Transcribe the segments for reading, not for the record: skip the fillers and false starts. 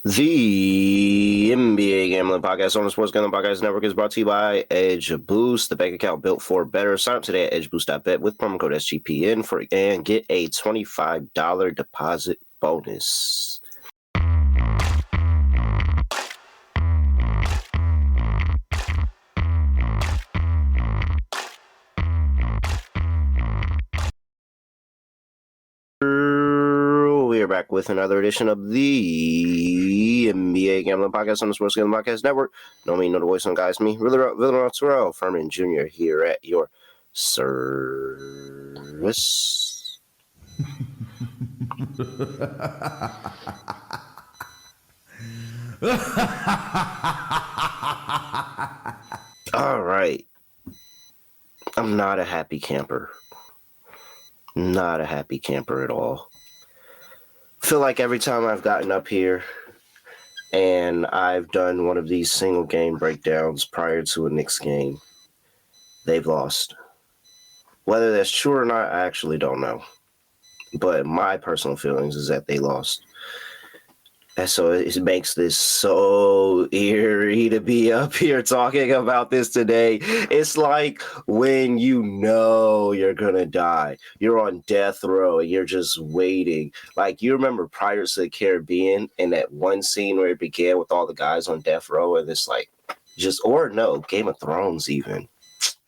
The NBA Gambling Podcast on the Sports Gambling Podcast Network is brought to you by Edge Boost, the bank account built for better. Sign up today at edgeboost.bet with promo code SGPN and get a $25 deposit bonus. We are back with another edition of the NBA Gambling Podcast on the Sports Gambling Podcast Network. Know me, know the voice on guys, me, Terrell, Furman Jr. here at your service. All right. I'm not a happy camper. Not a happy camper at all. Feel like every time I've gotten up here and I've done one of these single game breakdowns prior to a Knicks game, they've lost. Whether that's true or not, I actually don't know. But my personal feelings is that they lost. And so it makes this so eerie to be up here talking about this today. It's like when you know you're going to die. You're on death row and you're just waiting. Like, you remember Pirates of the Caribbean and that one scene where it began with all the guys on death row and it's like Game of Thrones even.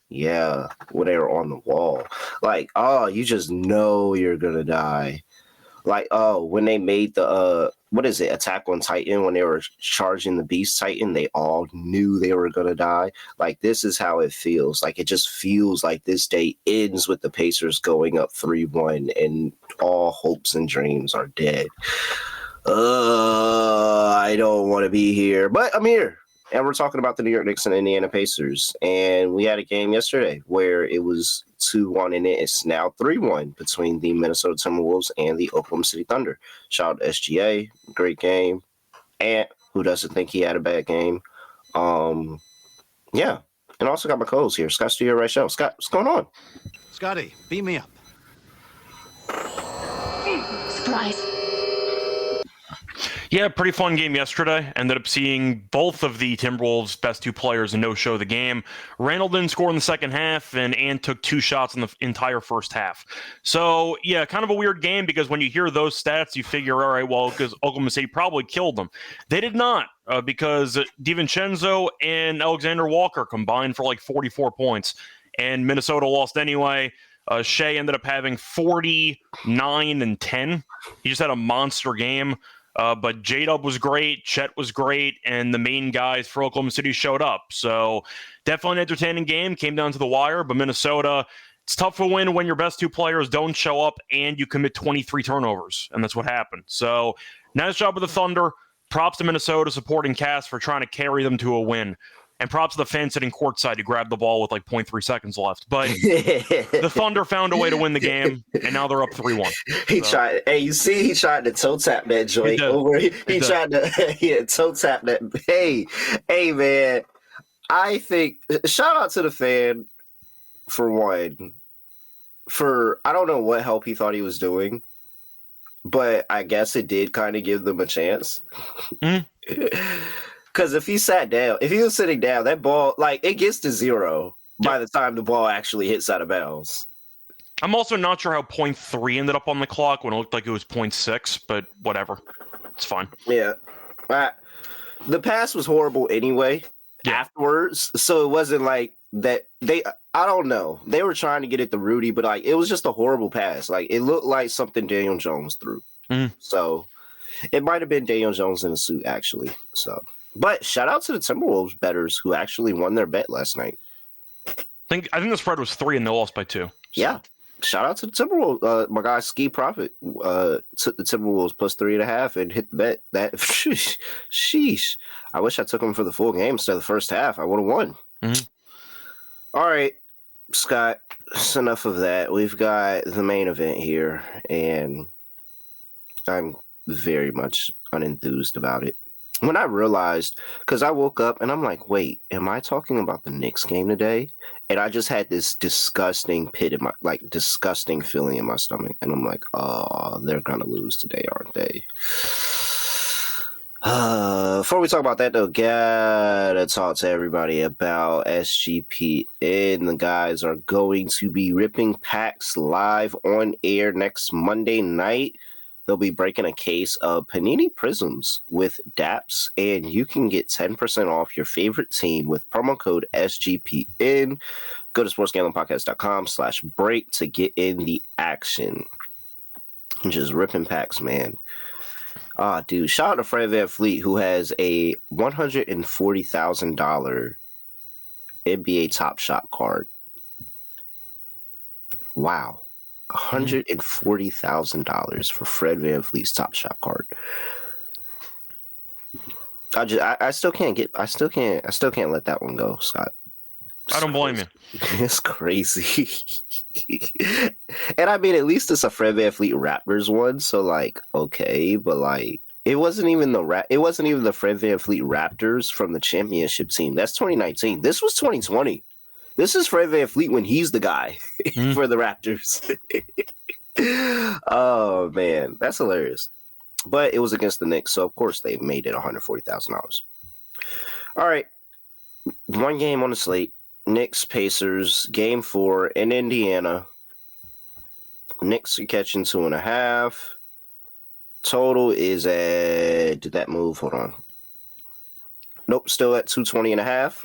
Yeah, when they were on the wall. Like, oh, you just know you're going to die. Like, oh, when they made the, Attack on Titan, when they were charging the Beast Titan, they all knew they were going to die. Like, this is how it feels. Like, it just feels like this day ends with the Pacers going up 3-1 and all hopes and dreams are dead. I don't want to be here, but I'm here. And we're talking about the New York Knicks and Indiana Pacers. And we had a game yesterday where it was 2-1 and it's now 3-1 between the Minnesota Timberwolves and the Oklahoma City Thunder. Shout out to SGA, great game. Ant, who doesn't think he had a bad game. Yeah. And also got my co-host here, Scott Studio Reichel. Scott, what's going on? Scotty, beam me up. Surprise. Yeah, pretty fun game yesterday. Ended up seeing both of the Timberwolves' best two players no-show the game. Randall didn't score in the second half, and Ant took 2 shots in the entire first half. So, yeah, kind of a weird game because when you hear those stats, you figure, all right, well, because Oklahoma City probably killed them. They did not, because DiVincenzo and Alexander Walker combined for like 44 points, and Minnesota lost anyway. Shea ended up having 49 and 10. He just had a monster game. But J-Dub was great, Chet was great, and the main guys for Oklahoma City showed up. So definitely an entertaining game. Came down to the wire, but Minnesota, it's tough to win when your best two players don't show up and you commit 23 turnovers, and that's what happened. So nice job of the Thunder. Props to Minnesota supporting Cass for trying to carry them to a win. And props to the fans sitting courtside to grab the ball with like 0.3 seconds left. But the Thunder found a way to win the game, and now they're up 3-1. He tried. Hey, you see, he tried to toe tap that joint over. He tried to toe tap that. Hey, man. I think shout out to the fan for one. For I don't know what help he thought he was doing, but I guess it did kind of give them a chance. Mm-hmm. Because if he was sitting down, that ball, like, it gets to 0 by the time the ball actually hits out of bounds. I'm also not sure how 0.3 ended up on the clock when it looked like it was 0.6, but whatever. It's fine. Yeah. The pass was horrible anyway afterwards, so it wasn't like that I don't know. They were trying to get it to Rudy, but, like, it was just a horrible pass. Like, it looked like something Daniel Jones threw. Mm. So it might have been Daniel Jones in a suit, actually. So. But shout out to the Timberwolves bettors who actually won their bet last night. I think the spread was 3 and they lost by 2. So. Yeah. Shout out to the Timberwolves. My guy Ski Profit took the Timberwolves plus 3.5 and hit the bet. That sheesh. I wish I took them for the full game instead of the first half. I would have won. Mm-hmm. All right, Scott. That's enough of that. We've got the main event here, and I'm very much unenthused about it. When I realized, because I woke up and I'm like, wait, am I talking about the Knicks game today? And I just had this disgusting disgusting feeling in my stomach. And I'm like, oh, they're going to lose today, aren't they? Before we talk about that, though, gotta talk to everybody about SGPN. The guys are going to be ripping packs live on air next Monday night. They'll be breaking a case of Panini Prisms with DAPS, and you can get 10% off your favorite team with promo code SGPN. Go to sportsgamblingpodcast.com/break to get in the action. Just ripping packs, man. Dude, shout out to Fred VanVleet, who has a $140,000 NBA Top Shot card. Wow. $140,000 for Fred VanVleet's Top Shot card. I still can't let that one go, Scott. I don't blame you. It's crazy. And I mean, at least it's a Fred VanVleet Raptors one, so like, okay, but like it wasn't even the Fred VanVleet Raptors from the championship team. That's 2019. This was 2020. This is Fred VanVleet when he's the guy for the Raptors. Oh man, that's hilarious. But it was against the Knicks, so of course they made it $140,000. All right. One game on the slate. Knicks Pacers, game 4 in Indiana. Knicks are catching 2.5. Total is at, did that move? Hold on. Nope, still at 220.5.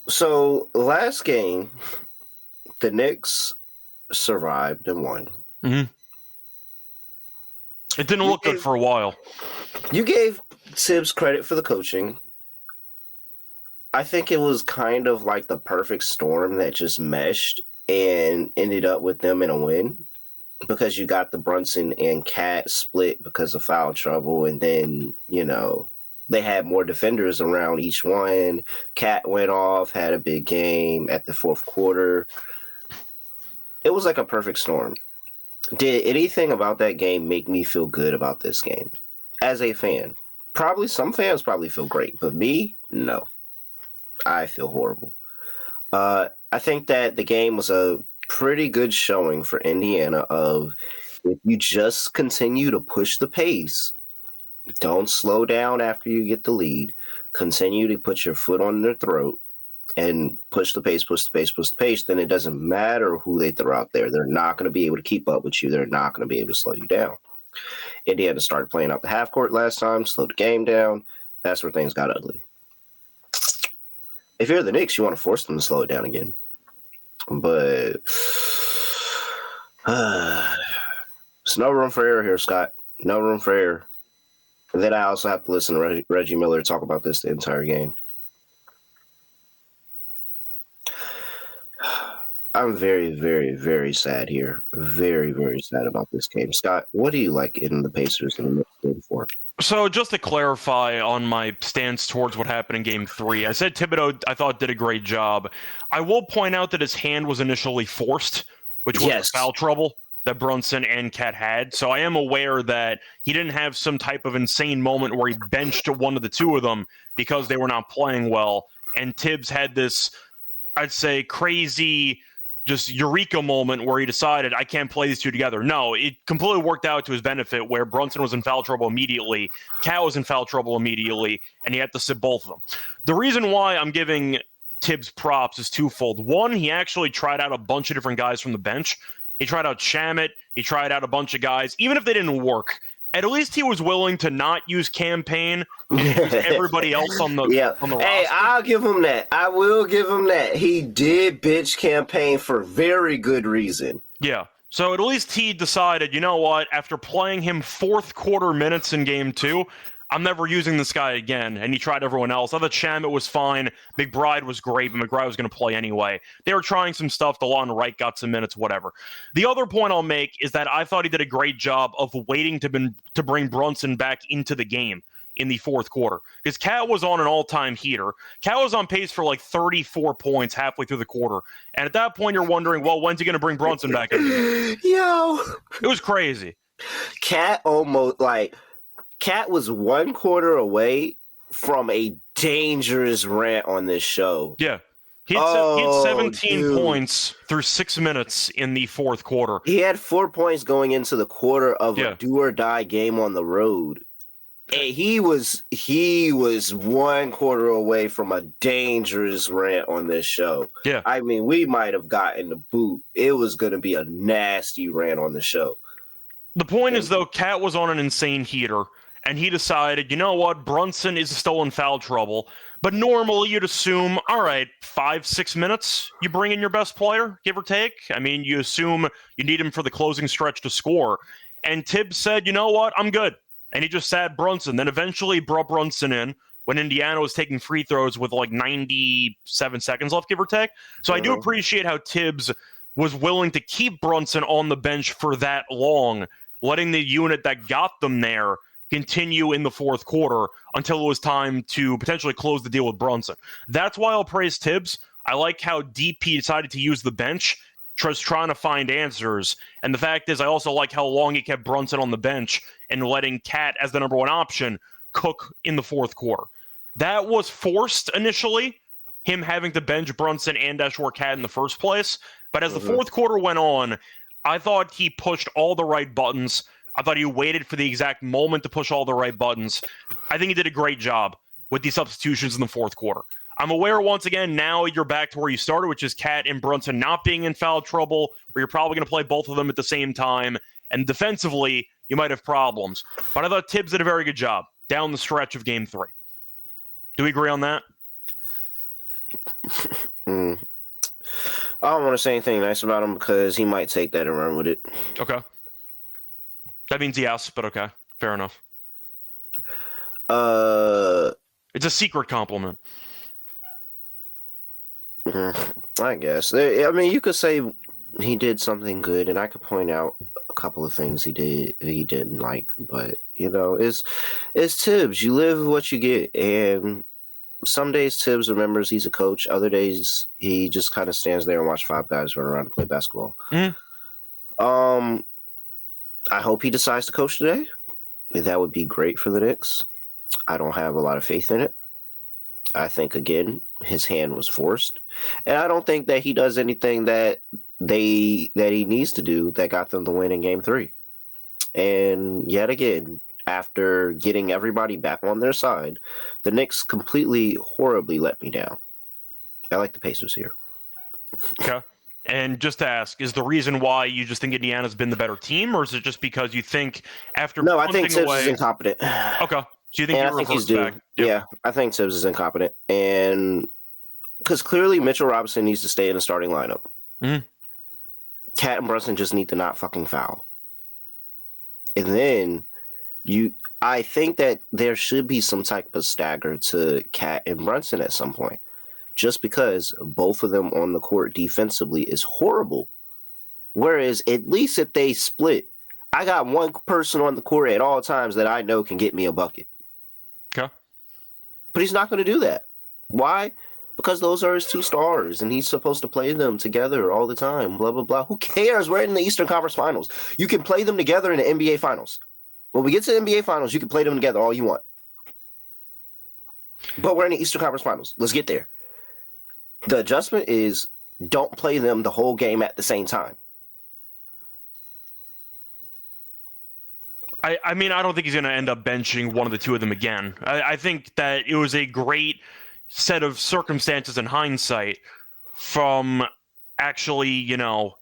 So last game, the Knicks survived and won. Mm-hmm. It didn't look good for a while. You gave Tibbs credit for the coaching. I think it was kind of like the perfect storm that just meshed and ended up with them in a win, because you got the Brunson and Cat split because of foul trouble, and then, you know, they had more defenders around each one. Cat went off, had a big game at the fourth quarter. It was like a perfect storm. Did anything about that game make me feel good about this game as a fan? Probably some fans probably feel great, but me, no. I feel horrible. I think that the game was a pretty good showing for Indiana of, if you just continue to push the pace, don't slow down after you get the lead, continue to put your foot on their throat and push the pace, then it doesn't matter who they throw out there. They're not going to be able to keep up with you. They're not going to be able to slow you down. Indiana started playing out the half court last time, slowed the game down. That's where things got ugly. If you're the Knicks, you want to force them to slow it down again. But there's no room for error here, Scott. No room for error. And then I also have to listen to Reggie Miller talk about this the entire game. I'm very, very, very sad here. Very, very sad about this game. Scott, what do you like in the Pacers in the next game 4? So just to clarify on my stance towards what happened in game 3, I said Thibodeau, I thought, did a great job. I will point out that his hand was initially forced, which was the foul trouble that Brunson and Cat had. So I am aware that he didn't have some type of insane moment where he benched one of the two of them because they were not playing well. And Tibbs had this, I'd say, crazy just eureka moment where he decided, I can't play these two together. No, it completely worked out to his benefit, where Brunson was in foul trouble immediately, Cat was in foul trouble immediately, and he had to sit both of them. The reason why I'm giving Tibbs props is twofold. One, he actually tried out a bunch of different guys from the bench. He tried out Shamet, he tried out a bunch of guys. Even if they didn't work, at least he was willing to not use Campaign and use everybody else on the roster. Hey, I'll give him that. I will give him that. He did bench Campaign for very good reason. Yeah. So at least he decided, you know what, after playing him fourth quarter minutes in game 2, I'm never using this guy again. And he tried everyone else. I thought Shamet was fine. McBride was great, but McBride was going to play anyway. They were trying some stuff. DeLon Wright got some minutes, whatever. The other point I'll make is that I thought he did a great job of waiting to bring Brunson back into the game in the fourth quarter, because Cat was on an all-time heater. Cat was on pace for like 34 points halfway through the quarter. And at that point, you're wondering, well, when's he going to bring Brunson back in the game? Yo. It was crazy. Cat was one quarter away from a dangerous rant on this show. Yeah. He had Oh, 17 dude. points through 6 minutes in the fourth quarter. He had 4 points going into the quarter of a Yeah. do or die game on the road. And he was 1 quarter away from a dangerous rant on this show. Yeah. I mean, we might have gotten the boot. It was going to be a nasty rant on the show. The point is, though, Cat was on an insane heater, and he decided, you know what, Brunson is still in foul trouble. But normally you'd assume, all right, 5-6 minutes, you bring in your best player, give or take. I mean, you assume you need him for the closing stretch to score. And Tibbs said, you know what, I'm good. And he just sat Brunson. Then eventually brought Brunson in when Indiana was taking free throws with like 97 seconds left, give or take. So I do appreciate how Tibbs was willing to keep Brunson on the bench for that long, letting the unit that got them there continue in the fourth quarter until it was time to potentially close the deal with Brunson. That's why I'll praise Tibbs. I like how deep he decided to use the bench, just trying to find answers. And the fact is, I also like how long he kept Brunson on the bench and letting Cat, as the number one option, cook in the fourth quarter. That was forced initially, him having to bench Brunson and Ashore Cat in the first place. But as the fourth quarter went on, I thought he pushed all the right buttons. I thought he waited for the exact moment to push all the right buttons. I think he did a great job with these substitutions in the fourth quarter. I'm aware, once again, now you're back to where you started, which is Cat and Brunson not being in foul trouble, where you're probably going to play both of them at the same time. And defensively, you might have problems. But I thought Tibbs did a very good job down the stretch of Game 3. Do we agree on that? I don't want to say anything nice about him because he might take that and run with it. Okay. That means yes, but okay. Fair enough. It's a secret compliment. I guess. I mean, you could say he did something good, and I could point out a couple of things he didn't like, but it's Tibbs. You live what you get, and some days Tibbs remembers he's a coach. Other days he just kind of stands there and watch 5 guys run around and play basketball. I hope he decides to coach today. That would be great for the Knicks. I don't have a lot of faith in it. I think, again, his hand was forced. And I don't think that he does anything that he needs to do that got them the win in Game 3. And yet again, after getting everybody back on their side, the Knicks completely, horribly let me down. I like the Pacers here. Okay. And just to ask, is the reason why you just think Indiana's been the better team, or is it just because you think after No, I think Tibbs away... is incompetent. Okay. So you think I think he's due. back? Yeah, I think Tibbs is incompetent. And because clearly Mitchell Robinson needs to stay in the starting lineup. Cat and Brunson just need to not fucking foul. And then I think that there should be some type of stagger to Cat and Brunson at some point. Just because both of them on the court defensively is horrible. Whereas at least if they split, I got one person on the court at all times that I know can get me a bucket. Okay. But he's not going to do that. Why? Because those are his 2 stars, and he's supposed to play them together all the time, blah, blah, blah. Who cares? We're in the Eastern Conference Finals. You can play them together in the NBA Finals. When we get to the NBA Finals, you can play them together all you want. But we're in the Eastern Conference Finals. Let's get there. The adjustment is don't play them the whole game at the same time. I mean, I don't think he's going to end up benching one of the 2 of them again. I think that it was a great set of circumstances in hindsight from actually,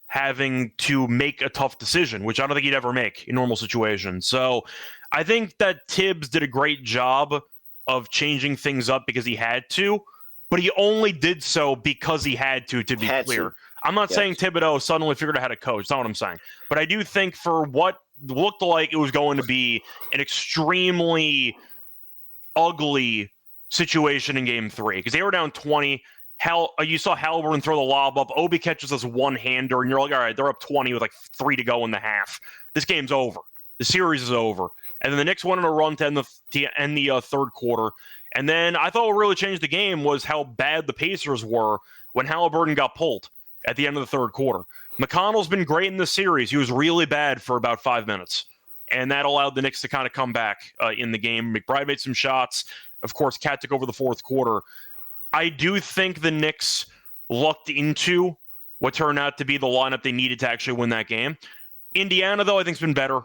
having to make a tough decision, which I don't think he'd ever make in normal situations. So I think that Tibbs did a great job of changing things up because he had to, but he only did so because he had to be clear. I'm not saying Thibodeau suddenly figured out how to coach. That's not what I'm saying. But I do think for what looked like it was going to be an extremely ugly situation in Game 3, because they were down 20. You saw Halliburton throw the lob up. Obi catches this one-hander, and you're like, all right, they're up 20 with like 3 to go in the half. This game's over. The series is over. And then the Knicks went on a run to end the third quarter. And then I thought what really changed the game was how bad the Pacers were when Halliburton got pulled at the end of the third quarter. McConnell's been great in this series. He was really bad for about 5 minutes. And that allowed the Knicks to kind of come back in the game. McBride made some shots. Of course, Cat took over the fourth quarter. I do think the Knicks lucked into what turned out to be the lineup they needed to actually win that game. Indiana, though, I think has been better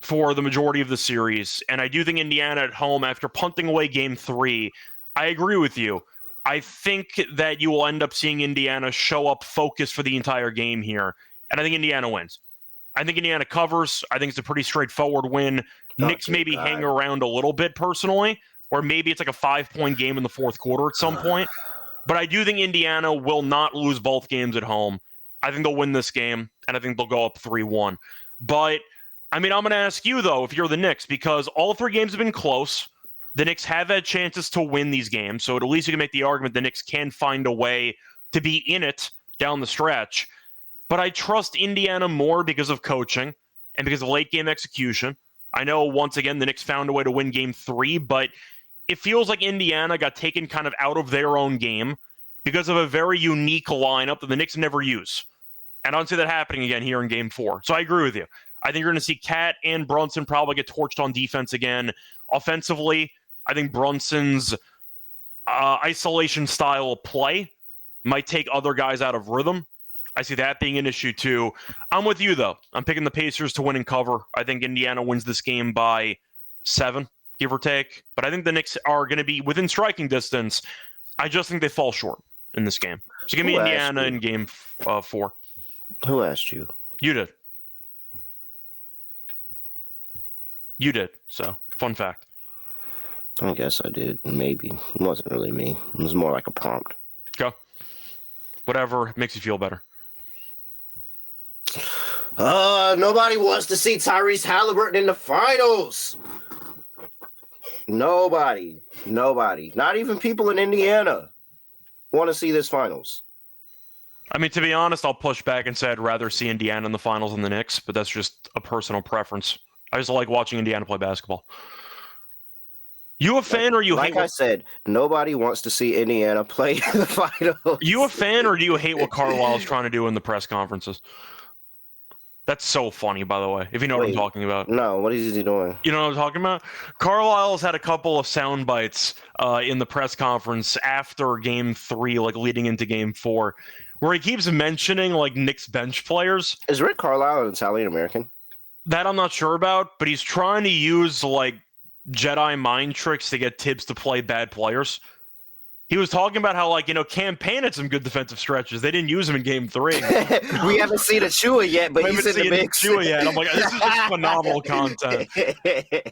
for the majority of the series. And I do think Indiana at home, after punting away game 3, I agree with you. I think that you will end up seeing Indiana show up focused for the entire game here. And I think Indiana wins. I think Indiana covers. I think it's a pretty straightforward win. Knicks maybe hang around a little bit personally, or maybe it's like a 5-point game in the fourth quarter at some point. But I do think Indiana will not lose both games at home. I think they'll win this game, and I think they'll go up 3-1. But, I mean, I'm going to ask you, though, if you're the Knicks, because all 3 games have been close. The Knicks have had chances to win these games, so at least you can make the argument the Knicks can find a way to be in it down the stretch. But I trust Indiana more because of coaching and because of late-game execution. I know, once again, the Knicks found a way to win game 3, but it feels like Indiana got taken kind of out of their own game because of a very unique lineup that the Knicks never use. And I don't see that happening again here in game 4. So I agree with you. I think you're going to see Cat and Brunson probably get torched on defense again. Offensively, I think Brunson's isolation style of play might take other guys out of rhythm. I see that being an issue too. I'm with you, though. I'm picking the Pacers to win and cover. I think Indiana wins this game by 7, give or take. But I think the Knicks are going to be within striking distance. I just think they fall short in this game. So give me Indiana in game 4. Who asked you? You did. You did. So, fun fact. I guess I did. Maybe. It wasn't really me. It was more like a prompt. Go. Whatever makes you feel better. Nobody wants to see Tyrese Halliburton in the finals. Nobody. Not even people in Indiana want to see this finals. I mean, to be honest, I'll push back and say I'd rather see Indiana in the finals than the Knicks, but that's just a personal preference. I just like watching Indiana play basketball. You a fan or you hate? Like I said, nobody wants to see Indiana play in the finals. You a fan or do you hate what Carlisle's trying to do in the press conferences? That's so funny, by the way, if you know what I'm talking about. No, what is he doing? You know what I'm talking about? Carlisle's had a couple of sound bites in the press conference after game 3, like leading into game 4, where he keeps mentioning like Knicks bench players. Is Rick Carlisle an Italian-American? That I'm not sure about, but he's trying to use like Jedi mind tricks to get Tibbs to play bad players. He was talking about how, like, Campaign had some good defensive stretches. They didn't use him in game 3. We haven't seen Achua yet, but he's in the mix. Yet. I'm like, this is just phenomenal content.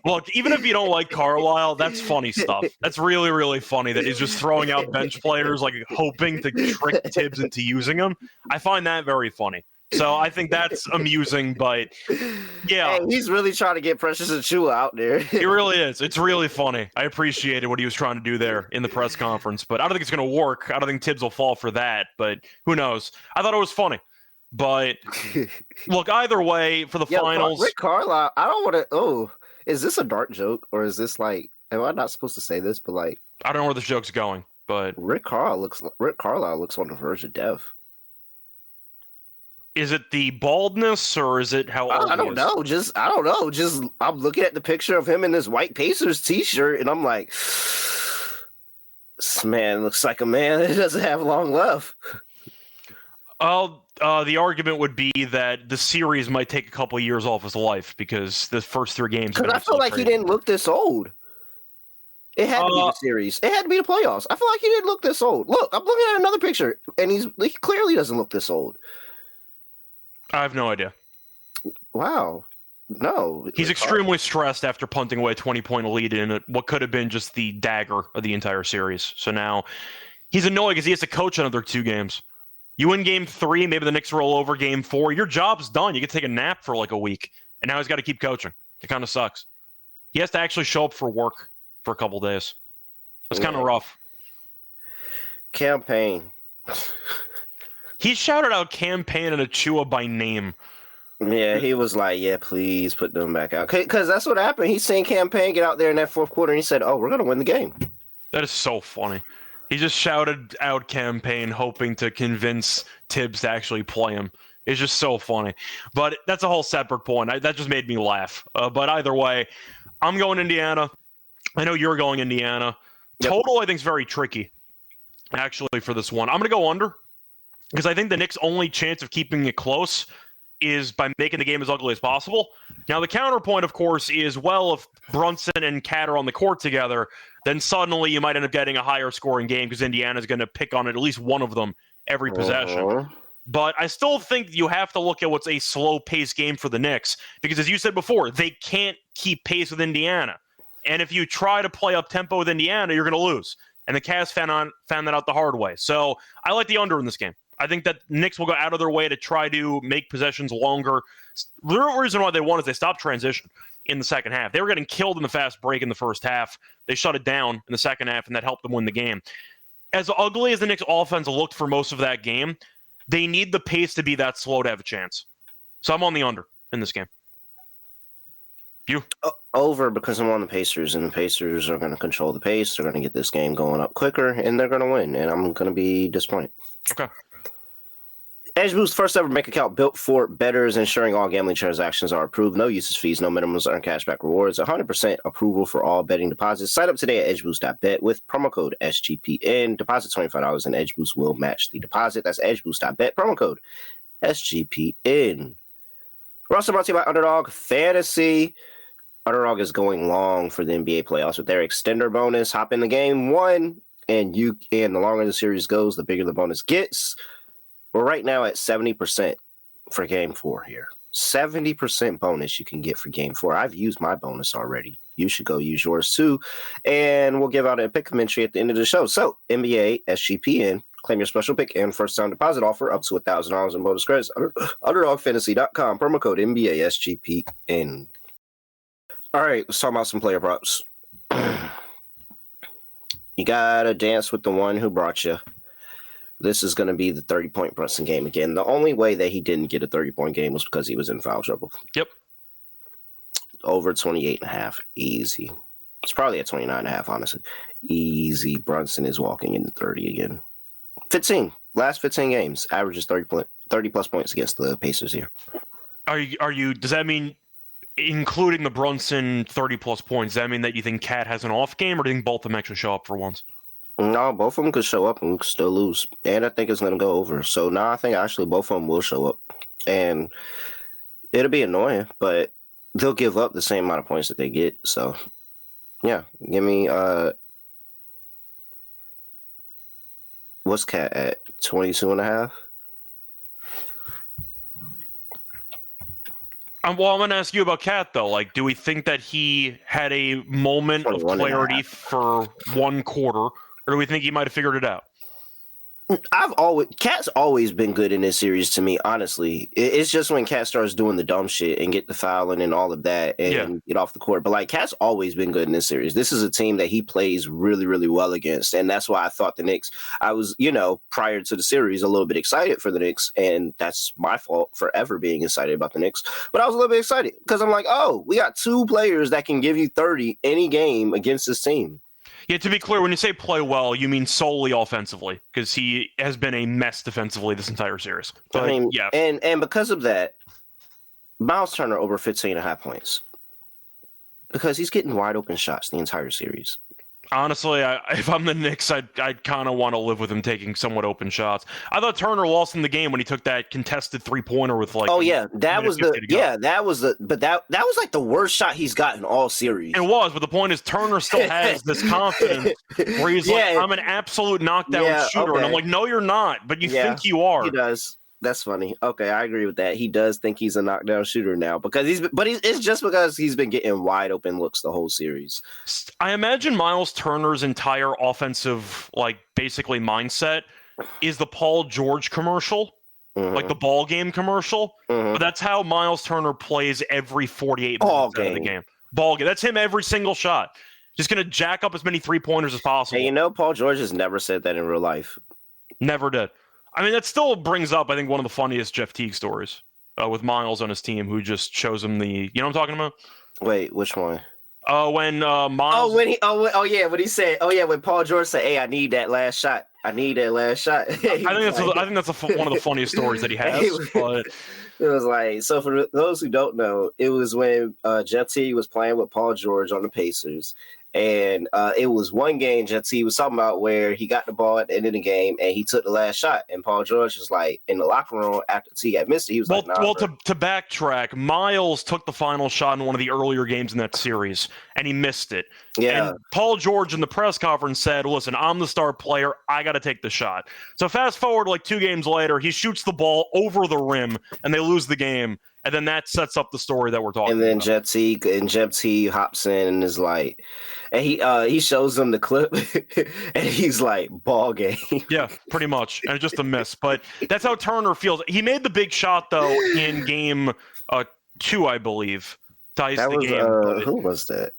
Look, even if you don't like Carlisle, that's funny stuff. That's really, really funny that he's just throwing out bench players, like, hoping to trick Tibbs into using them. I find that very funny. So I think that's amusing, but yeah. Hey, he's really trying to get Precious Achua out there. He really is. It's really funny. I appreciated what he was trying to do there in the press conference, but I don't think it's going to work. I don't think Tibbs will fall for that, but who knows? I thought it was funny. But look, either way, for the finals. Rick Carlisle, I don't want to. Oh, is this a dark joke or is this like, am I not supposed to say this? But like, I don't know where this joke's going, but Rick Carlisle looks on the verge of death. Is it the baldness or is it how old I don't know. I don't know. Just I'm looking at the picture of him in this white Pacers t-shirt, and I'm like, this man looks like a man that doesn't have long left. The argument would be that the series might take a couple of years off his life because the first 3 games. Because I feel like he didn't look this old. It had to be the series. It had to be the playoffs. I feel like he didn't look this old. Look, I'm looking at another picture, and he clearly doesn't look this old. I have no idea. Wow. No. He's extremely stressed after punting away a 20-point lead in what could have been just the dagger of the entire series. So now he's annoyed because he has to coach another 2 games. You win game 3, maybe the Knicks roll over game 4. Your job's done. You get to take a nap for like a week. And now he's got to keep coaching. It kind of sucks. He has to actually show up for work for a couple days. It's kind of rough. Campaign. He shouted out Campaign and Achua by name. Yeah, he was like, yeah, please put them back out. Because that's what happened. He's saying Campaign get out there in that fourth quarter, and he said, oh, we're going to win the game. That is so funny. He just shouted out Campaign, hoping to convince Tibbs to actually play him. It's just so funny. But that's a whole separate point. That just made me laugh. But either way, I'm going Indiana. I know you're going Indiana. Yep. Total, I think, is very tricky, actually, for this one. I'm going to go under. because I think the Knicks' only chance of keeping it close is by making the game as ugly as possible. Now, the counterpoint, of course, is, well, if Brunson and Cat are on the court together, then suddenly you might end up getting a higher scoring game because Indiana's going to pick on at least one of them every possession. But I still think you have to look at what's a slow-paced game for the Knicks because, as you said before, they can't keep pace with Indiana. And if you try to play up-tempo with Indiana, you're going to lose. And the Cavs found that out the hard way. So I like the under in this game. I think that Knicks will go out of their way to try to make possessions longer. The real reason why they won is they stopped transition in the second half. They were getting killed in the fast break in the first half. They shut it down in the second half, and that helped them win the game. As ugly as the Knicks offense looked for most of that game, they need the pace to be that slow to have a chance. So I'm on the under in this game. You? Over, because I'm on the Pacers, and the Pacers are going to control the pace. They're going to get this game going up quicker, and they're going to win, and I'm going to be disappointed. Okay. Edge Boost, first ever bank account built for bettors, ensuring all gambling transactions are approved. No usage fees, no minimums, earn cashback rewards. 100% approval for all betting deposits. Sign up today at edgeboost.bet with promo code SGPN. Deposit $25 and Edge Boost will match the deposit. That's edgeboost.bet, promo code SGPN. We're also brought to you by Underdog Fantasy. Underdog is going long for the NBA playoffs with their extender bonus. Hop in the game one, and the longer the series goes, the bigger the bonus gets. We're right now at 70% for game 4 here. 70% bonus you can get for game 4. I've used my bonus already. You should go use yours too. And we'll give out a pick entry at the end of the show. So, NBA, SGPN, claim your special pick and first-time deposit offer up to $1,000 in bonus credits. UnderdogFantasy.com, promo code NBA, SGPN. All right, let's talk about some player props. You got to dance with the one who brought you. This is going to be the 30-point Brunson game again. The only way that he didn't get a 30-point game was because he was in foul trouble. Yep. Over 28.5. Easy. It's probably at 29.5, honestly. Easy. Brunson is walking into 30 again. 15. Last 15 games. Averages 30-plus points against the Pacers here. Are you? Does that mean, including the Brunson 30-plus points, does that mean that you think Cat has an off game, or do you think both of them actually show up for once? No, both of them could show up and we could still lose. And I think it's going to go over. So now I think actually both of them will show up. And it'll be annoying, but they'll give up the same amount of points that they get. So, yeah, give me what's Cat at? 22.5? Well, I'm going to ask you about Cat, though. Like, do we think that he had a moment of clarity for one quarter, or do we think he might have figured it out? Cat's always been good in this series to me, honestly. It's just when Cat starts doing the dumb shit and get the fouling and all of that and get off the court. But, like, Cat's always been good in this series. This is a team that he plays really, really well against. And that's why I thought the Knicks, I was, prior to the series, a little bit excited for the Knicks. And that's my fault for ever being excited about the Knicks. But I was a little bit excited because I'm like, oh, we got 2 players that can give you 30 any game against this team. Yeah, to be clear, when you say play well, you mean solely offensively, because he has been a mess defensively this entire series. But, I mean, yeah. And because of that, Miles Turner over 15.5 points. Because he's getting wide open shots the entire series. Honestly, if I'm the Knicks, I'd kind of want to live with him taking somewhat open shots. I thought Turner lost in the game when he took that contested 3-pointer with like. Oh yeah, that was like the worst shot he's gotten all series. It was, but the point is Turner still has this confidence where he's like, I'm an absolute knockdown shooter, and I'm like, no, you're not, but you think you are. He does. That's funny. Okay, I agree with that. He does think he's a knockdown shooter now it's just because he's been getting wide open looks the whole series. I imagine Miles Turner's entire offensive, basically mindset is the Paul George commercial, like the ball game commercial. But that's how Miles Turner plays every 48 minutes of the game. Ball game. That's him every single shot. Just going to jack up as many 3-pointers as possible. Hey, Paul George has never said that in real life. Never did. I mean, that still brings up, I think, one of the funniest Jeff Teague stories with Miles on his team, who just shows him the. You know what I'm talking about? Wait, which one? When Miles. When he said, when Paul George said, "Hey, I need that last shot. I need that last shot." I think that's one of the funniest stories that he has. But it was like, so for those who don't know, it was when Jeff Teague was playing with Paul George on the Pacers, And it was one game Jetsy was talking about where he got the ball at the end of the game and he took the last shot. And Paul George was like in the locker room after T had missed it. He was like, nah, to backtrack, Miles took the final shot in one of the earlier games in that series, and he missed it. Yeah. And Paul George in the press conference said, listen, I'm the star player. I got to take the shot. So fast forward like 2 games later, he shoots the ball over the rim, and they lose the game. And then that sets up the story that we're talking about. And then Jep T hops in and is like, and he shows them the clip, and he's like, ball game. Yeah, pretty much. And just a miss. But that's how Turner feels. He made the big shot, though, in game 2, I believe, to ice That the was, game. who was that?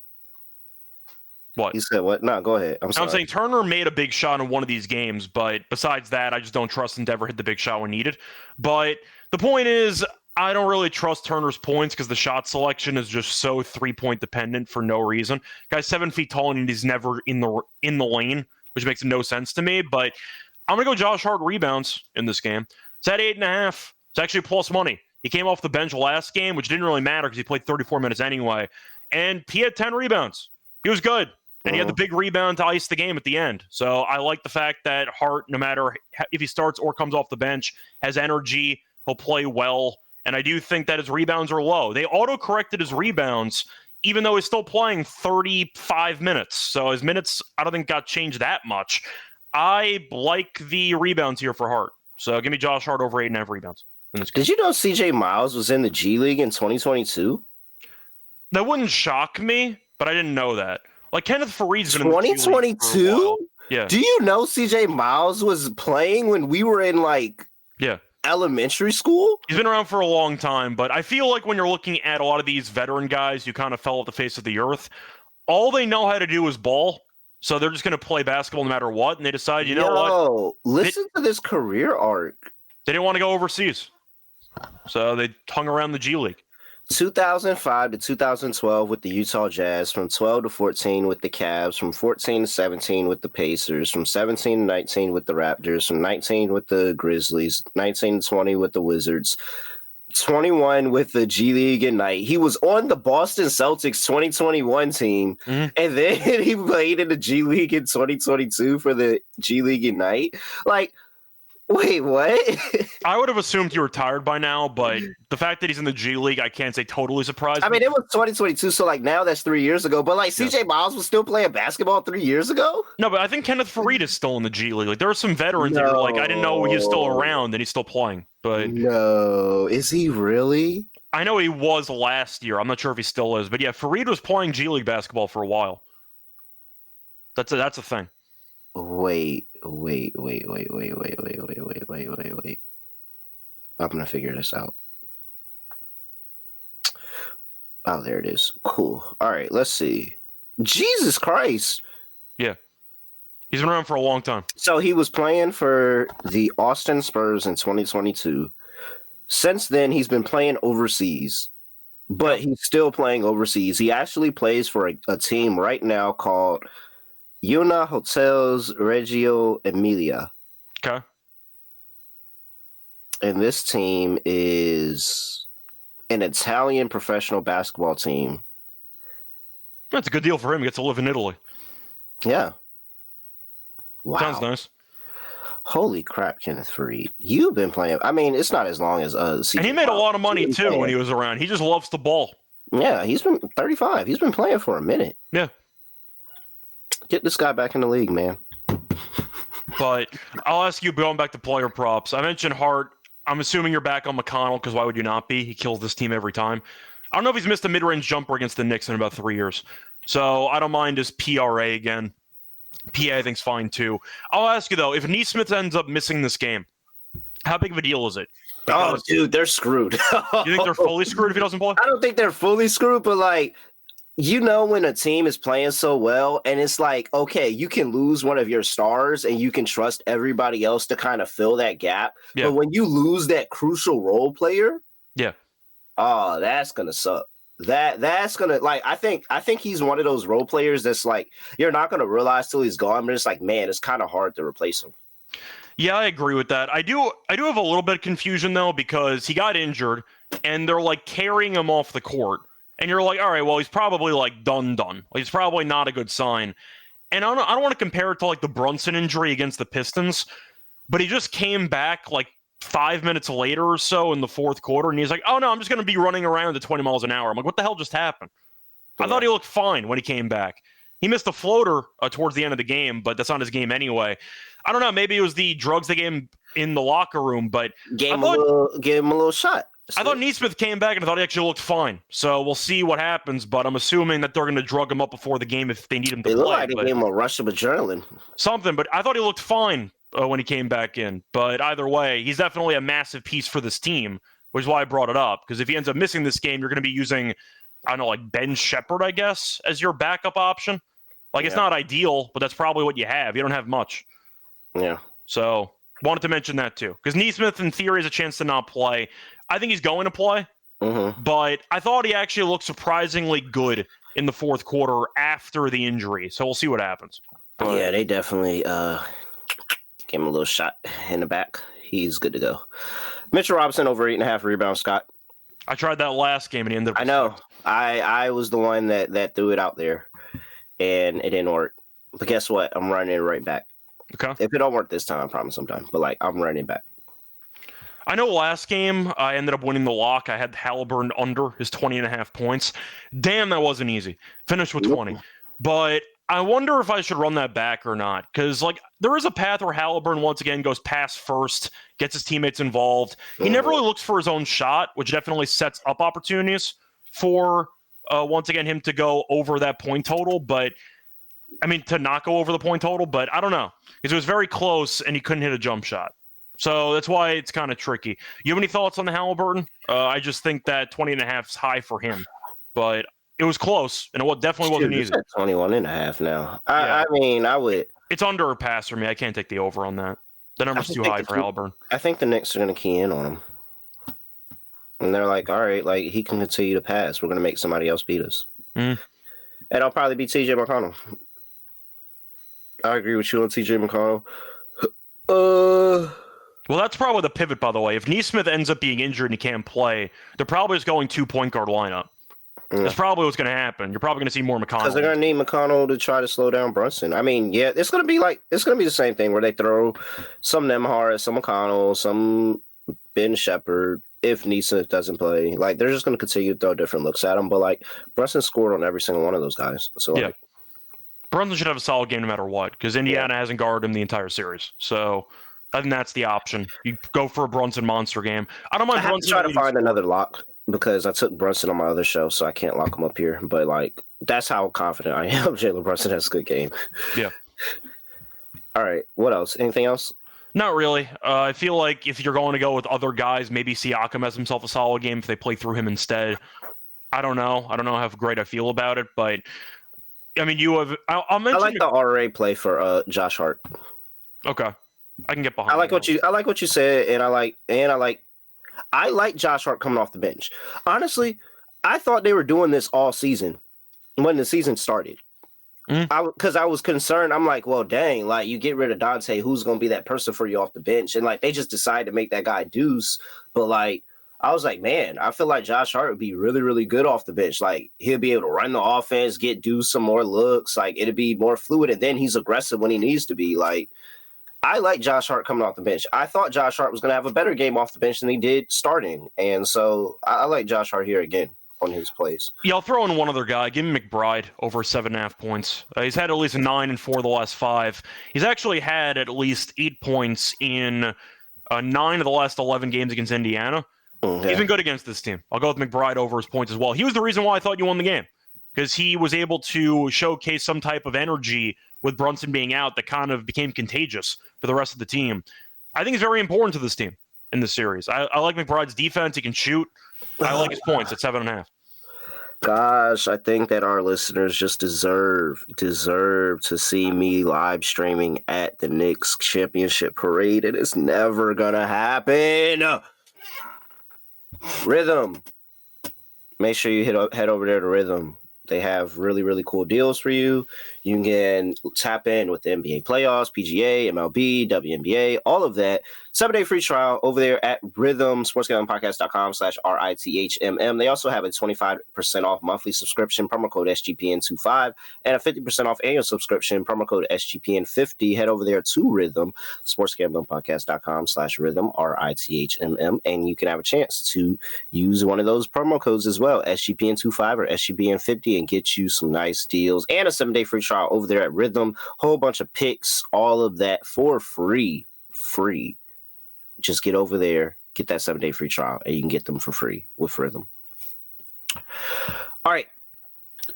What? You said what? No, go ahead. I'm sorry. I'm saying Turner made a big shot in one of these games, but besides that, I just don't trust him to ever hit the big shot when needed. But the point is, I don't really trust Turner's points because the shot selection is just so 3-point dependent for no reason. Guy's 7 feet tall and he's never in the lane, which makes no sense to me. But I'm gonna go Josh Hart rebounds in this game. It's at 8.5. It's actually plus money. He came off the bench last game, which didn't really matter because he played 34 minutes anyway, and he had 10 rebounds. He was good. And he had the big rebound to ice the game at the end. So I like the fact that Hart, no matter if he starts or comes off the bench, has energy. He'll play well. And I do think that his rebounds are low. They auto-corrected his rebounds, even though he's still playing 35 minutes. So his minutes, I don't think, got changed that much. I like the rebounds here for Hart. So give me Josh Hart over 8.5 rebounds. Did you know CJ Miles was in the G League in 2022? That wouldn't shock me, but I didn't know that. Like Kenneth Farid's been in the G League 2022? Yeah. Do you know CJ Miles was playing when we were in elementary school? He's been around for a long time, but I feel like when you're looking at a lot of these veteran guys who kind of fell off the face of the earth, all they know how to do is ball. So they're just going to play basketball no matter what. And they decide, you know what? Listen to this career arc. They didn't want to go overseas. So they hung around the G League. 2005 to 2012 with the Utah Jazz, from 12 to 14 with the Cavs, from 14 to 17 with the Pacers, from 17 to 19 with the Raptors, from 19 with the Grizzlies, 19 to 20 with the Wizards, 21 with the G League Ignite. He was on the Boston Celtics 2021 team, and then he played in the G League in 2022 for the G League Ignite. Wait, what? I would have assumed he retired by now, but the fact that he's in the G League, I can't say totally surprised. I mean, it was 2022, so now that's 3 years ago. But CJ Miles was still playing basketball 3 years ago? No, but I think Kenneth Farid is still in the G League. There are some veterans that are I didn't know he was still around and he's still playing. But no, is he really? I know he was last year. I'm not sure if he still is, but yeah, Farid was playing G League basketball for a while. That's a thing. Wait. I'm gonna figure this out. Oh, there it is. Cool. All right, let's see. Jesus Christ. Yeah. He's been around for a long time. So he was playing for the Austin Spurs in 2022. Since then, he's been playing overseas, but he's still playing overseas. He actually plays for a team right now called Una Hotels Reggio Emilia. Okay. And this team is an Italian professional basketball team. That's a good deal for him. He gets to live in Italy. Yeah. Wow. Sounds nice. Holy crap, Kenneth Farid. You've been playing. I mean, it's not as long as and he made a lot of money, too, when he was around. He just loves the ball. Yeah, he's been 35. He's been playing for a minute. Yeah. Get this guy back in the league, man. But I'll ask you, going back to player props. I mentioned Hart. I'm assuming you're back on McConnell, because why would you not be? He kills this team every time. I don't know if he's missed a mid-range jumper against the Knicks in about 3 years. So I don't mind his PRA again. PA, I think's fine, too. I'll ask you, though, if Nesmith ends up missing this game, how big of a deal is it? Because, dude, they're screwed. You think they're fully screwed if he doesn't play? I don't think they're fully screwed, but when a team is playing so well, and it's okay, you can lose one of your stars and you can trust everybody else to kind of fill that gap. Yeah. But when you lose that crucial role player, oh, that's gonna suck. That's gonna I think he's one of those role players that's you're not gonna realize till he's gone, but it's man, it's kind of hard to replace him. Yeah, I agree with that. I do have a little bit of confusion though, because he got injured and they're carrying him off the court. And you're like, all right, well, he's probably like done. He's probably not a good sign. And I don't want to compare it to like the Brunson injury against the Pistons, but he just came back like 5 minutes later or so in the fourth quarter, and he's like, oh no, I'm just going to be running around at 20 miles an hour. I'm like, what the hell just happened? I thought he looked fine when he came back. He missed a floater towards the end of the game, but that's not his game anyway. I don't know. Maybe it was the drugs they gave him in the locker room, but gave him a little shot. I thought Neesmith came back and I thought he actually looked fine. So we'll see what happens, but I'm assuming that they're going to drug him up before the game if they need him to play. It looked like they gave him a rush of adrenaline. Something, but I thought he looked fine when he came back in. But either way, he's definitely a massive piece for this team, which is why I brought it up. Because if he ends up missing this game, you're going to be using, I don't know, like Ben Shepherd, I guess, as your backup option. Like, it's not ideal, but that's probably what you have. You don't have much. Yeah. So, wanted to mention that too. Because Neesmith, in theory, has a chance to not play. I think he's going to play, but I thought he actually looked surprisingly good in the fourth quarter after the injury. So, we'll see what happens. But, yeah, they definitely gave him a little shot in the back. He's good to go. Mitchell Robinson over 8.5 rebounds, Scott. I tried that last game and he ended up. I know. I was the one that threw it out there, and it didn't work. But guess what? I'm running it right back. Okay. If it don't work this time, I promise I'm done. But, I'm running back. I know last game I ended up winning the lock. I had Halliburton under his 20.5 points. Damn, that wasn't easy. Finished with 20. But I wonder if I should run that back or not. Because, there is a path where Halliburton, once again, goes pass first, gets his teammates involved. He never really looks for his own shot, which definitely sets up opportunities for, once again, him to go over that point total. But, to not go over the point total. But I don't know. Because it was very close, and he couldn't hit a jump shot. So that's why it's kind of tricky. You have any thoughts on the Halliburton? I just think that 20.5 is high for him. But it was close, and it definitely wasn't easy. 21.5 now. I would. It's under a pass for me. I can't take the over on that. The number's too high for Halliburton. I think the Knicks are going to key in on him. And they're like, all right, he can continue to pass. We're going to make somebody else beat us. And I'll probably be TJ McConnell. I agree with you on TJ McConnell. Well, that's probably the pivot, by the way. If Neesmith ends up being injured and he can't play, they're probably just going 2 point guard lineup. That's probably what's going to happen. You're probably going to see more McConnell. Because they're going to need McConnell to try to slow down Brunson. It's going to be the same thing where they throw some Nembhard, some McConnell, some Ben Shepherd. If Neesmith doesn't play, they're just going to continue to throw different looks at him. But Brunson scored on every single one of those guys. So Brunson should have a solid game no matter what, because Indiana hasn't guarded him the entire series. So I think that's the option. You go for a Brunson monster game. I don't mind Brunson. Try to find another lock because I took Brunson on my other show, so I can't lock him up here. But that's how confident I am. Jalen Brunson has a good game. Yeah. All right. What else? Anything else? Not really. I feel like if you're going to go with other guys, maybe Siakam has himself a solid game if they play through him instead. I don't know. I don't know how great I feel about it, but you have. I'll mention. I like the RA play for Josh Hart. Okay, I can get behind. I like what you said, and I like Josh Hart coming off the bench. Honestly, I thought they were doing this all season when the season started. Because I was concerned. I'm like, well, dang, you get rid of Dante, who's going to be that person for you off the bench? And they just decided to make that guy Deuce. But I was like, man, I feel like Josh Hart would be really, really good off the bench. He'll be able to run the offense, get Deuce some more looks. It'll be more fluid. And then he's aggressive when he needs to be. I like Josh Hart coming off the bench. I thought Josh Hart was going to have a better game off the bench than he did starting. And so I like Josh Hart here again on his plays. Yeah, I'll throw in one other guy. Give me McBride over 7.5 points. He's had at least a 9 and 4 the last 5. He's actually had at least 8 points in 9 of the last 11 games against Indiana. Okay. He's been good against this team. I'll go with McBride over his points as well. He was the reason why I thought you won the game, because he was able to showcase some type of energy with Brunson being out that kind of became contagious for the rest of the team. I think it's very important to this team in this series. I like McBride's defense. He can shoot. I like his points at 7.5. Gosh, I think that our listeners just deserve to see me live streaming at the Knicks championship parade. It is never gonna happen. Rhythm. Make sure you head over there to Rhythm. They have really, really cool deals for you. You can tap in with the NBA playoffs, PGA, MLB, WNBA, all of that. 7-day free trial over there at rhythmsportsgamblingpodcast.com/RITHMM. They also have a 25% off monthly subscription, promo code SGPN25, and a 50% off annual subscription, promo code SGPN50. Head over there to Rhythm, sportsgamblingpodcast.com/rhythm, RITHMM, and you can have a chance to use one of those promo codes as well, SGPN25 or SGPN50, and get you some nice deals and a 7-day free trial over there at Rhythm. Whole bunch of picks, all of that for free. Just get over there, get that 7-day free trial, and you can get them for free with Rhythm. All right.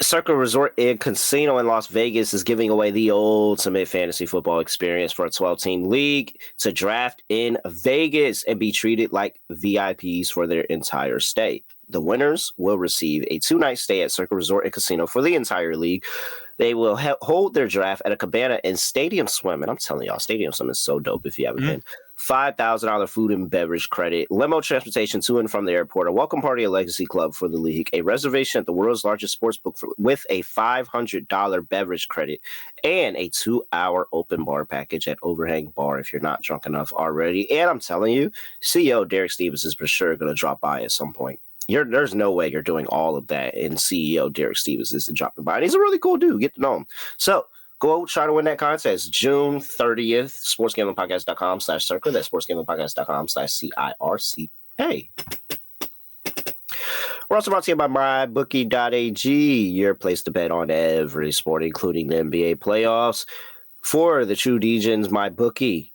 Circa Resort and Casino in Las Vegas is giving away the ultimate fantasy football experience for a 12-team league to draft in Vegas and be treated like VIPs for their entire stay. The winners will receive a 2-night stay at Circa Resort and Casino for the entire league. They will hold their draft at a cabana and Stadium Swim. And I'm telling y'all, Stadium Swim is so dope if you haven't been. $5,000 food and beverage credit, limo transportation to and from the airport, a welcome party at Legacy Club for the league, a reservation at the world's largest sports book with a $500 beverage credit, and a 2-hour open bar package at Overhang Bar if you're not drunk enough already. And I'm telling you, CEO Derek Stevens is for sure going to drop by at some point. There's no way you're doing all of that, and CEO Derek Stevens is dropping by. And he's a really cool dude. Get to know him. So go try to win that contest. June 30th, sportsgamblingpodcast.com/circa. That's sportsgamblingpodcast.com/CIRCA. We're also brought to you by MyBookie.ag, your place to bet on every sport, including the NBA playoffs. For the true Degens, MyBookie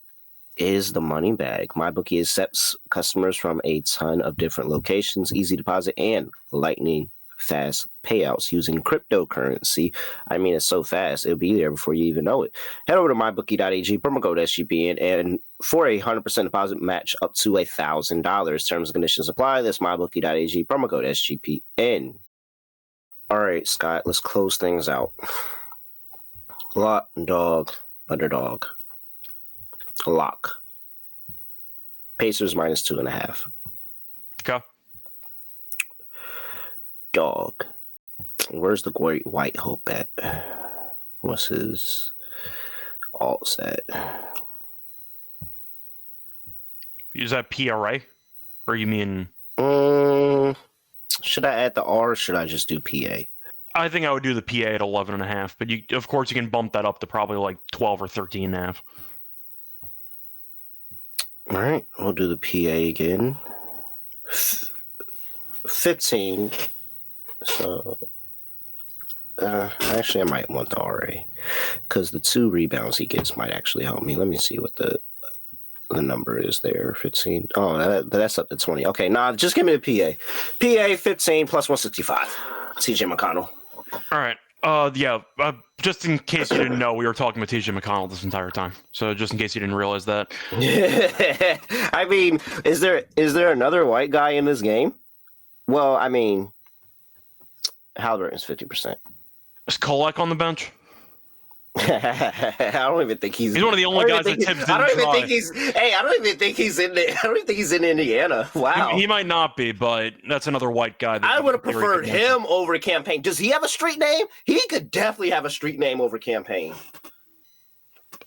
is the money bag. MyBookie accepts customers from a ton of different locations, easy deposit, and lightning fast payouts using cryptocurrency. I mean, it's so fast, it'll be there before you even know it. Head over to mybookie.ag, promo code SGPN, and for a 100% deposit match up to $1,000. Terms and conditions apply. That's mybookie.ag, promo code SGPN. All right, Scott, let's close things out. Lock, dog, underdog. Lock. Pacers minus 2.5. Okay. Dog. Where's the great white hope at? What's his alt set? Is that PRA? Or you mean... Should I add the R or should I just do PA? I think I would do the PA at 11.5, but of course you can bump that up to probably like 12 or 13.5. All right, we'll do the PA again. 15. So, actually, I might want the RA because the 2 rebounds he gets might actually help me. Let me see what the number is there. 15. Oh, that's up to 20. Okay, just give me the PA. PA 15 plus 165. TJ McConnell. All right. Just in case you didn't know, we were talking about TJ McConnell this entire time. So just in case you didn't realize that. I mean, is there another white guy in this game? Well, I mean, Halliburton's 50%. Is Kolek on the bench? I don't even think he's one of the only guys that Tibbs didn't try. I don't even think he's in there. I don't even think he's in Indiana. Wow. He might not be, but that's another white guy. I would have preferred him over Campaign. Does he have a street name? He could definitely have a street name over Campaign.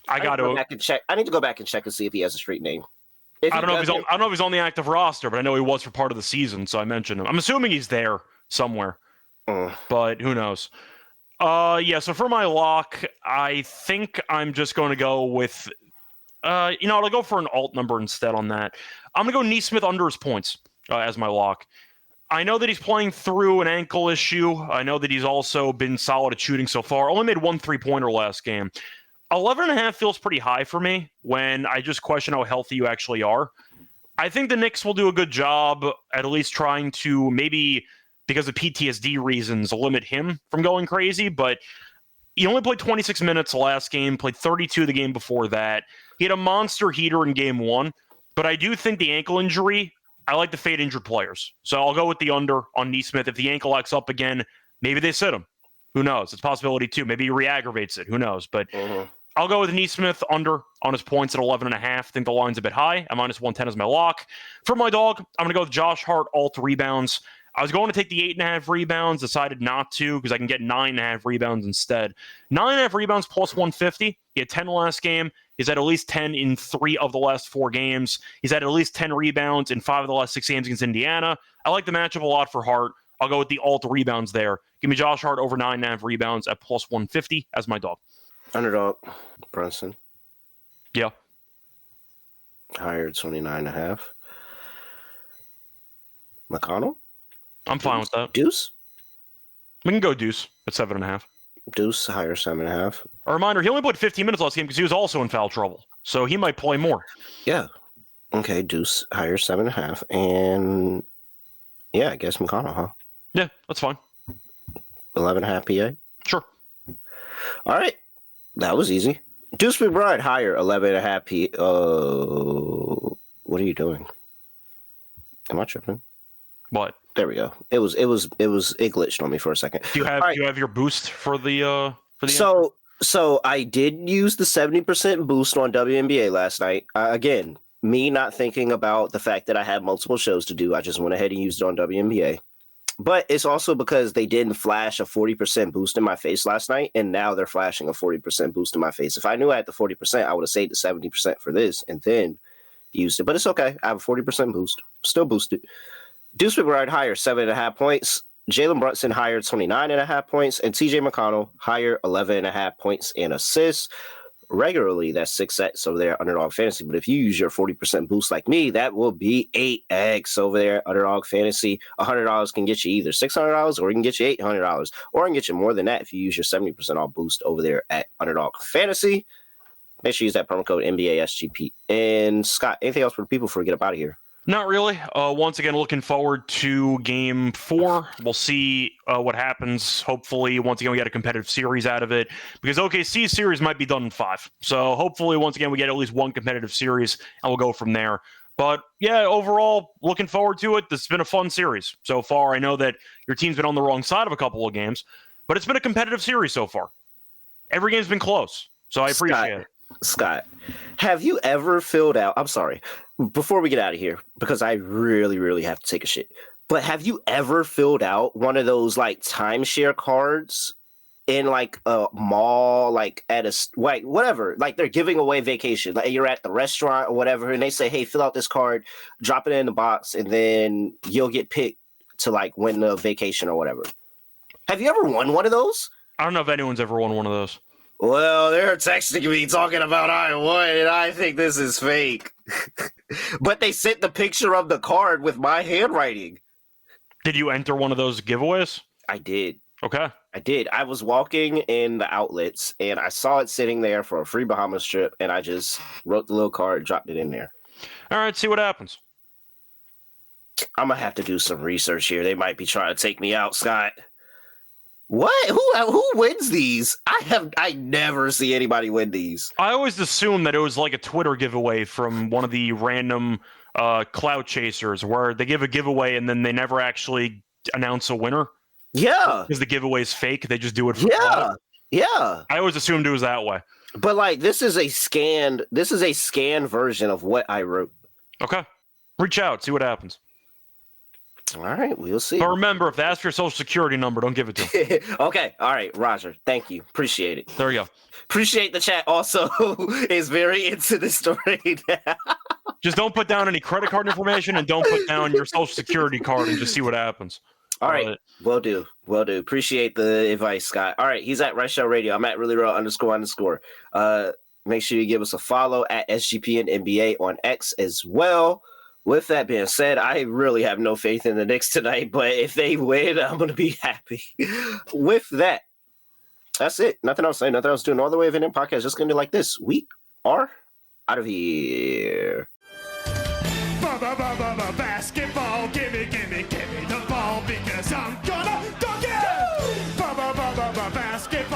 I need to go back and check. I need to go back and check and see if he has a street name. I don't know if he's on the active roster, but I know he was for part of the season, so I mentioned him. I'm assuming he's there somewhere, but who knows? So for my lock, I think I'm just going to go with, I'll go for an alt number instead on that. I'm going to go Nesmith under his points as my lock. I know that he's playing through an ankle issue. I know that he's also been solid at shooting so far. Only made 1 3-pointer last game. 11.5 feels pretty high for me when I just question how healthy you actually are. I think the Knicks will do a good job at least trying to maybe, because of PTSD reasons, limit him from going crazy. But he only played 26 minutes last game, played 32 the game before that. He had a monster heater in game 1. But I do think the ankle injury, I like to fade injured players. So I'll go with the under on Nesmith. If the ankle acts up again, maybe they sit him. Who knows? It's a possibility too. Maybe he re-aggravates it. Who knows? But I'll go with Nesmith under on his points at 11.5. I think the line's a bit high. At minus 110 is my lock. For my dog, I'm going to go with Josh Hart, alt rebounds. I was going to take the 8.5 rebounds, decided not to because I can get 9.5 rebounds instead. 9.5 rebounds plus 150. He had 10 last game. He's had at least 10 in 3 of the last 4 games. He's had at least 10 rebounds in 5 of the last 6 games against Indiana. I like the matchup a lot for Hart. I'll go with the alt rebounds there. Give me Josh Hart over 9.5 rebounds at plus 150 as my dog. Underdog, Brunson. Yeah. Hired 29.5. McConnell? I'm fine with that. Deuce? We can go Deuce at 7.5. Deuce, higher 7.5. A reminder, he only played 15 minutes last game because he was also in foul trouble. So he might play more. Yeah. Okay, Deuce, higher 7.5. And yeah, I guess McConnell, huh? Yeah, that's fine. 11.5 PA? Sure. All right. That was easy. Deuce McBride, higher 11.5 PA. Oh, what are you doing? Am I tripping? What? There we go. It glitched on me for a second. Do you have your boost for the So I did use the 70% boost on WNBA last night. Again, me not thinking about the fact that I had multiple shows to do. I just went ahead and used it on WNBA. But it's also because they didn't flash a 40% boost in my face last night, and now they're flashing a 40% boost in my face. If I knew I had the 40%, I would have saved the 70% for this and then used it. But it's okay. I have a 40% boost. Still boosted. Deuce McBride higher 7.5 points. Jalen Brunson higher 29.5 points. And TJ McConnell higher 11.5 points and assists. Regularly, that's 6 sets over there at Underdog Fantasy. But if you use your 40% boost like me, that will be 8x over there at Underdog Fantasy. $100 can get you either $600 or it can get you $800. Or it can get you more than that if you use your 70% off boost over there at Underdog Fantasy. Make sure you use that promo code NBA SGPN. Scott, anything else for the people before we get up out of here? Not really. Once again, looking forward to game 4. We'll see what happens. Hopefully, once again, we get a competitive series out of it because OKC's series might be done in 5. So hopefully, once again, we get at least one competitive series and we'll go from there. But yeah, overall, looking forward to it. This has been a fun series so far. I know that your team's been on the wrong side of a couple of games, but it's been a competitive series so far. Every game's been close. So I appreciate it. Scott, have you ever filled out? I'm sorry. Before we get out of here, because I really, really have to take a shit. But have you ever filled out one of those like timeshare cards in like a mall, like at a whatever? Like they're giving away vacation. Like you're at the restaurant or whatever, and they say, "Hey, fill out this card, drop it in the box, and then you'll get picked to like win the vacation or whatever." Have you ever won one of those? I don't know if anyone's ever won one of those. Well, they're texting me talking about I won, and I think this is fake. But they sent the picture of the card with my handwriting. Did you enter one of those giveaways? I did. Okay. I did. I was walking in the outlets, and I saw it sitting there for a free Bahamas trip, and I just wrote the little card, dropped it in there. All right, see what happens. I'm going to have to do some research here. They might be trying to take me out, Scott. What? Who wins these? I never see anybody win these. I always assumed that it was like a Twitter giveaway from one of the random clout chasers where they give a giveaway and then they never actually announce a winner. Yeah. Because the giveaway is fake. They just do it for clout. Yeah. I always assumed it was that way. But like this is a scanned version of what I wrote. Okay. Reach out, see what happens. All right, we'll see. But remember, if they ask for your social security number, don't give it to them. Okay, all right, Roger. Thank you. Appreciate it. There you go. Appreciate the chat also is very into this story now. Just don't put down any credit card information and don't put down your social security card and just see what happens. All right, will do. Appreciate the advice, Scott. All right, he's at Reichel Radio. I'm at reallyreal__. Make sure you give us a follow at SGPN NBA on X as well. With that being said, I really have no faith in the Knicks tonight, but if they win, I'm going to be happy. With that, that's it. Nothing else to say. Nothing else to do. No other way of ending podcast. Just going to be like this. We are out of here. Basketball, gimme the ball because I'm gonna dunk it. Basketball.